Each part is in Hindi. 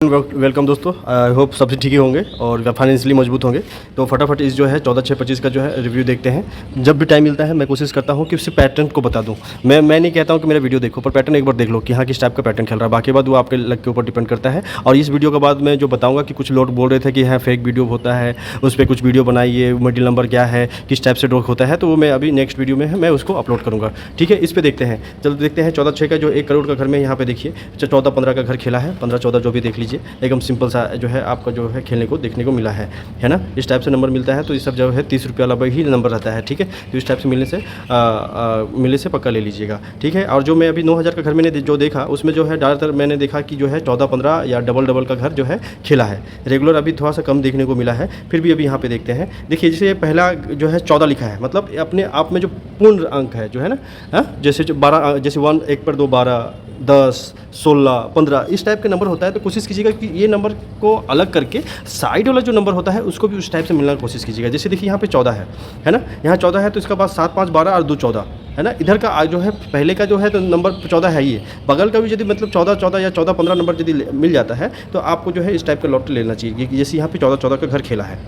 वेलकम दोस्तों, आई होप सबसे ठीक ही होंगे और फाइनेंशियली मजबूत होंगे। तो फटाफट इस जो है 14/6/25 का जो है रिव्यू देखते हैं। जब भी टाइम मिलता है मैं कोशिश करता हूँ कि उससे पैटर्न को बता दूँ। मैं नहीं कहता हूँ कि मेरा वीडियो देखो, पर पैटर्न एक बार देख लो कि हाँ किस टाइप का पैटर्न खेल रहा है। बाकी बात वो आपके लक के ऊपर डिपेंड करता है। और इस वीडियो के बाद मैं जो बताऊँगा कि कुछ लोग बोल रहे थे कि हाँ फेक वीडियो होता है, उस पर कुछ वीडियो बनाइए, मिडिल नंबर क्या है, किस टाइप से ड्रॉ होता है, तो वो मैं अभी नेक्स्ट वीडियो में मैं उसको अपलोड करूँगा। ठीक है, इस पर देखते हैं। चलो देखते हैं 14/6 का जो 1 करोड़ का घर में यहाँ पे देखिए 14-15 का घर खेला है, 15-14 जो भी देख लीजिए, एकदम सिंपल सा जो है आपका जो है खेलने को देखने को मिला है ना। इस टाइप से नंबर मिलता है तो ये सब जो है 30 रुपये वाला ही नंबर रहता है। ठीक है, तो इस टाइप से मिलने से पक्का ले लीजिएगा। ठीक है, और जो मैं अभी 9000 का घर मैंने जो देखा उसमें जो है ज़्यादातर मैंने देखा कि जो है 14-15 या डबल का घर जो है खेला है। रेगुलर अभी थोड़ा सा कम देखने को मिला है, फिर भी अभी यहाँ पे देखते हैं। देखिए जैसे पहला जो है 14 लिखा है, मतलब अपने आप में जो पूर्ण अंक है जो है ना, जैसे जो 12 जैसे 1 1 पर 2 12 10 16 15 इस टाइप के नंबर होता है। तो कोशिश कीजिएगा कि ये नंबर को अलग करके साइड वाला जो नंबर होता है उसको भी उस टाइप से मिलने की कोशिश कीजिएगा। जैसे देखिए यहाँ पे 14 है ना, यहाँ 14 है तो इसका बाद 7 5 12 और 2 14 है ना। इधर का जो है पहले का जो है तो नंबर 14 है ही है, बगल का भी यदि मतलब 14 या 14-15 नंबर यदि मिल जाता है तो आपको जो है इस टाइप का लॉटरी लेना चाहिए। जैसे यहाँ पे 14 का घर खेला है,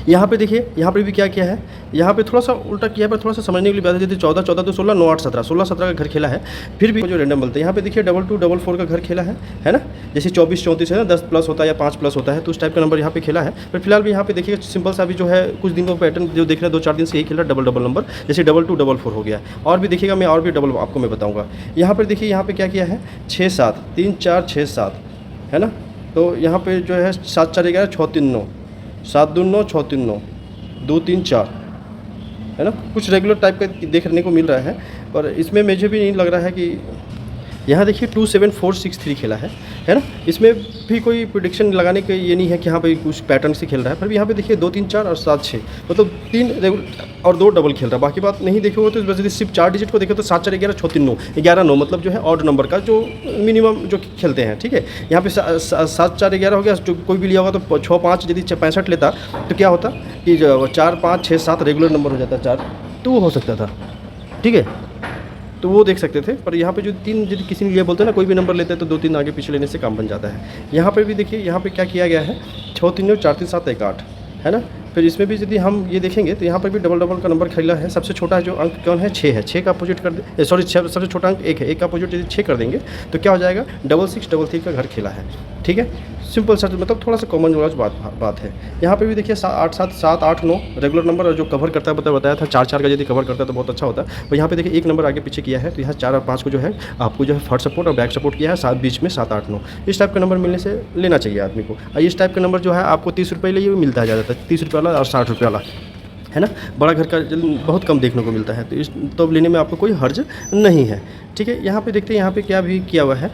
यहाँ पे देखिए यहाँ पे भी क्या किया है, यहाँ पे थोड़ा सा उल्टा किया है, पर थोड़ा सा समझने के लिए बात है। जैसे 14 तो 16 9 8 17 16-17 का घर खेला है, फिर भी जो रैंडम बोलते हैं। यहाँ पे देखिए 22-4 का घर खेला है ना। जैसे 24-34 है ना, 10 प्लस होता है या 5 प्लस होता है, तो उस टाइप का नंबर यहाँ पे खेला है। पर फिलहाल भी यहाँ पे देखिए सिंपल सा भी जो है कुछ दिन का पैटर्न जो देख रहे हैं 2-4 दिन से यही खेल रहा है, डबल नंबर। जैसे 22-4 हो गया। और भी देखिएगा, मैं और भी डबल आपको मैं बताऊँगा। यहाँ पर देखिए यहाँ पर क्या किया है 6-7 3 4 6 7 है ना। तो यहाँ पर जो है 7 4 11 6 3 9 7 2 9 6 3 9 2 3 4 है ना। कुछ रेगुलर टाइप का देखने को मिल रहा है, पर इसमें मुझे भी नहीं लग रहा है कि यहाँ देखिए 2-7-4-6-3 खेला है ना। इसमें भी कोई प्रेडिक्शन लगाने का ये नहीं है कि यहाँ पे कुछ पैटर्न से खेल रहा है। पर यहाँ पे देखिए 2 3 4 और 7 6 मतलब 3 रेगुलर और 2 डबल खेल रहा है। बाकी बात नहीं देखे हो तो यदि सिर्फ 4 डिजिट को देखे तो 7 4 11 6 3 9 11 9 मतलब जो है ऑड नंबर का जो मिनिमम जो खेलते हैं। ठीक है, यहाँ पे 7 4 11 हो गया, जो कोई भी लिया होगा तो 6 5 यदि 65 लेता तो क्या होता कि 4 5 6 7 रेगुलर नंबर हो जाता 4, तो वो हो सकता था। ठीक है, तो वो देख सकते थे। पर यहाँ पे जो 3 यदि किसी ने लिया बोलते हैं ना, कोई भी नंबर लेते हैं तो 2-3 आगे पीछे लेने से काम बन जाता है। यहाँ पे भी देखिए यहाँ पे क्या किया गया है 6 3 9 4 3 7 1 8 है ना। फिर इसमें भी यदि हम ये देखेंगे तो यहाँ पर भी डबल का नंबर खेला है। सबसे छोटा जो अंक कौन है 6 है, 6 का अपोजिट कर दे, सॉरी सबसे छोटा अंक 1 है, 1 का अपोजिट यदि 6 कर देंगे तो क्या हो जाएगा 66-3 का घर खेला है। ठीक है, सिंपल सा मतलब थोड़ा सा कॉमन वाला बात है। यहाँ पे भी देखिए 8 7 7 8 9 रेगुलर नंबर, और जो कवर करता है बताया था 4 4 का यदि कवर करता है तो बहुत अच्छा होता है। और यहाँ पे देखिए एक नंबर आगे पीछे किया है, तो यहाँ 4 और 5 को जो है आपको जो है फ्रंट सपोर्ट और बैक सपोर्ट किया है, साथ बीच में 7 8 9 इस टाइप का नंबर मिलने से लेना चाहिए आदमी को। और इस टाइप का नंबर जो है आपको 30 रुपये लिए मिलता है ज़्यादातर, 30 रुपये वाला और 60 रुपये वाला है ना। बड़ा घर का बहुत कम देखने को मिलता है, तो इस तो लेने में आपको कोई हर्ज नहीं है। ठीक है, यहाँ पे देखते हैं यहाँ पे क्या भी किया हुआ है।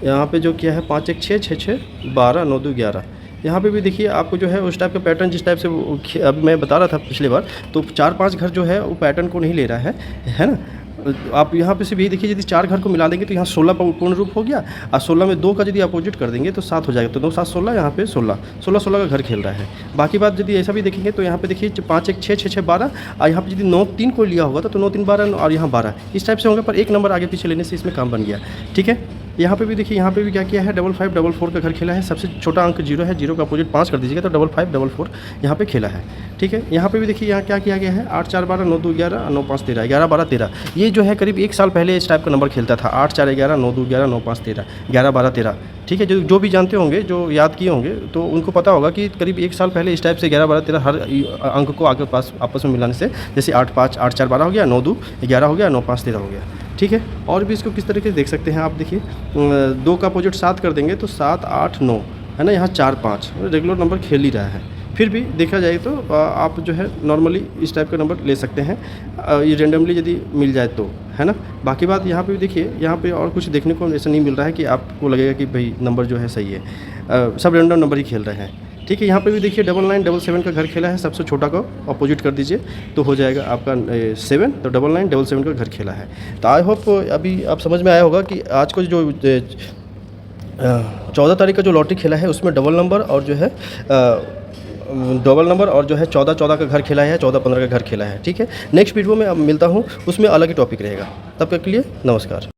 यहाँ पे जो किया है 5 1 6 6 6 12 9 2 11। यहाँ पे भी देखिए आपको जो है उस टाइप का पैटर्न जिस टाइप से अब मैं बता रहा था पिछली बार, तो 4-5 घर जो है वो पैटर्न को नहीं ले रहा है ना। आप यहाँ पे से भी देखिए यदि 4 घर को मिला देंगे तो यहाँ 16 पूर्ण रूप हो गया, और 16 में 2 का यदि अपोजिट कर देंगे तो 7 हो जाएगा। तो 2 7 16, यहाँ पे 16 का घर खेल रहा है। बाकी बात यदि ऐसा भी देखेंगे तो यहाँ पे देखिए 5 1 6 6 6 12, और यहाँ पे यदि 9 3 को लिया होगा तो 9 3 12 और यहाँ 12 इस टाइप से होंगे, पर एक नंबर आगे पीछे लेने से इसमें काम बन गया। ठीक है, यहाँ पे भी देखिए यहाँ पे भी क्या किया है 55-4 का घर खेला है। सबसे छोटा अंक 0 है, 0 का अपोजिट 5 कर दीजिएगा तो 55-4 यहाँ पे खेला है। ठीक है, यहाँ पे भी देखिए यहाँ क्या किया गया है 8 4 12 9 2 11 9 5 13 11 12 13। ये जो है करीब 1 साल पहले इस टाइप का नंबर खेलता था, 8 4 11 9 2 11 9 5 13 11 12 13। ठीक है, जो भी जानते होंगे, जो याद किए होंगे तो उनको पता होगा कि करीब 1 साल पहले इस टाइप से 11 12 13 हर अंक को आगे पास आपस में मिलाने से, जैसे 8 5 8 4 12 हो गया, 9 2 11 हो गया, 9 5 13 हो गया। ठीक है, और भी इसको किस तरीके से देख सकते हैं आप। देखिए 2 का अपोजिट 7 कर देंगे तो 7 8 9 है ना, यहाँ 4 5 रेगुलर नंबर खेल ही रहा है। फिर भी देखा जाए तो आप जो है नॉर्मली इस टाइप का नंबर ले सकते हैं, ये रेंडमली यदि मिल जाए तो, है ना। बाकी बात यहाँ पे भी देखिए यहाँ पे और कुछ देखने को ऐसा नहीं मिल रहा है कि आपको लगेगा कि भाई नंबर जो है सही है, सब रेंडम नंबर ही खेल रहे हैं। ठीक है, यहाँ पे भी देखिए 99-7 का घर खेला है। सबसे छोटा को अपोजिट कर दीजिए तो हो जाएगा आपका 7, तो 99-7 का घर खेला है। तो आई होप अभी आप समझ में आया होगा कि आज को जो 14 तारीख का जो लॉटरी खेला है उसमें डबल नंबर और जो है 14 का घर खेला है, 14-15 का घर खेला है। ठीक है, नेक्स्ट वीडियो में अब मिलता हूँ, उसमें अलग ही टॉपिक रहेगा। तब तक के लिए नमस्कार।